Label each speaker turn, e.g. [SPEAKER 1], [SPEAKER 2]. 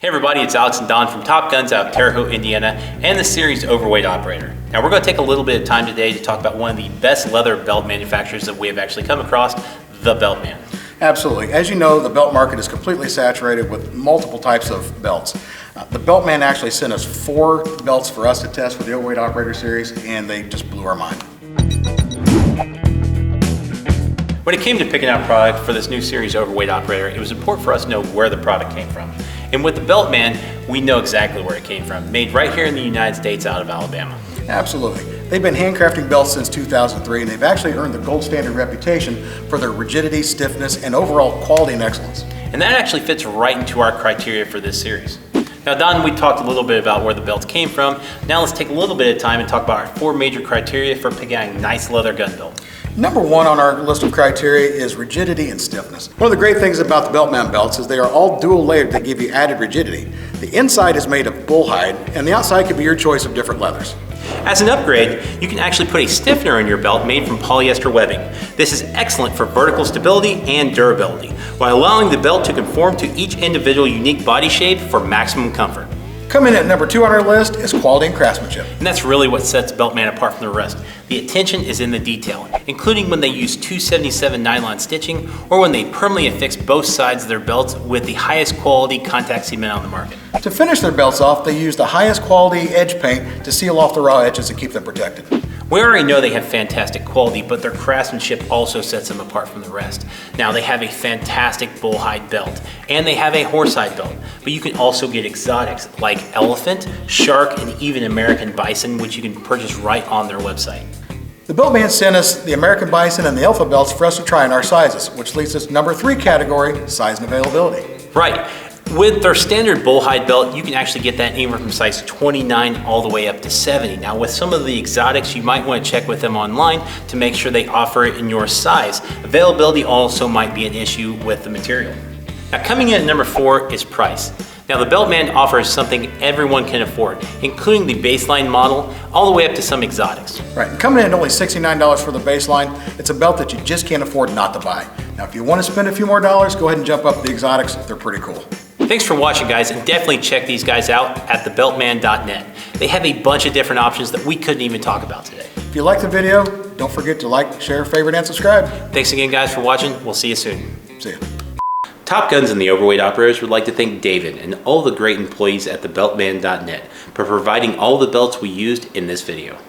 [SPEAKER 1] Hey everybody, it's Alex and Don from Top Guns out of Terre Haute, Indiana, and the series Overweight Operator. Now we're going to take a little bit of time today to talk about one of the best leather belt manufacturers that we have actually come across, the Beltman.
[SPEAKER 2] Absolutely. As you know, the belt market is completely saturated with multiple types of belts. The Beltman actually sent us 4 belts for us to test for the Overweight Operator series, and they just blew our mind.
[SPEAKER 1] When it came to picking out product for this new series Overweight Operator, it was important for us to know where the product came from. And with the Beltman, we know exactly where it came from, made right here in the United States out of Alabama.
[SPEAKER 2] Absolutely. They've been handcrafting belts since 2003, and they've actually earned the gold standard reputation for their rigidity, stiffness, and overall quality and excellence.
[SPEAKER 1] And that actually fits right into our criteria for this series. Now Don, we talked a little bit about where the belts came from. Now let's take a little bit of time and talk about our 4 major criteria for picking out a nice leather gun belt.
[SPEAKER 2] Number 1 on our list of criteria is rigidity and stiffness. One of the great things about the Beltman belts is they are all dual layered that give you added rigidity. The inside is made of bull hide, and the outside can be your choice of different leathers.
[SPEAKER 1] As an upgrade, you can actually put a stiffener in your belt made from polyester webbing. This is excellent for vertical stability and durability, while allowing the belt to conform to each individual unique body shape for maximum comfort.
[SPEAKER 2] Coming in at number 2 on our list is quality and craftsmanship.
[SPEAKER 1] And that's really what sets Beltman apart from the rest. The attention is in the detail, including when they use 277 nylon stitching or when they permanently affix both sides of their belts with the highest quality contact cement on the market.
[SPEAKER 2] To finish their belts off, they use the highest quality edge paint to seal off the raw edges and keep them protected.
[SPEAKER 1] We already know they have fantastic quality, but their craftsmanship also sets them apart from the rest. Now they have a fantastic bullhide belt, and they have a horsehide belt, but you can also get exotics like elephant, shark, and even American bison, which you can purchase right on their website.
[SPEAKER 2] The Beltman sent us the American bison and the elephant belts for us to try in our sizes, which leads us to number 3 category, size and availability.
[SPEAKER 1] Right. With their standard bullhide belt, you can actually get that anywhere from size 29 all the way up to 70. Now with some of the exotics, you might want to check with them online to make sure they offer it in your size. Availability also might be an issue with the material. Now coming in at number 4 is price. Now the Beltman offers something everyone can afford, including the baseline model, all the way up to some exotics.
[SPEAKER 2] Right, coming in at only $69 for the baseline, it's a belt that you just can't afford not to buy. Now if you want to spend a few more dollars, go ahead and jump up the exotics, they're pretty cool.
[SPEAKER 1] Thanks for watching, guys, and definitely check these guys out at thebeltman.net. They have a bunch of different options that we couldn't even talk about today.
[SPEAKER 2] If you liked the video, don't forget to like, share, favorite, and subscribe.
[SPEAKER 1] Thanks again, guys, for watching. We'll see you soon.
[SPEAKER 2] See ya.
[SPEAKER 1] Top Guns and the Overweight Operators would like to thank David and all the great employees at thebeltman.net for providing all the belts we used in this video.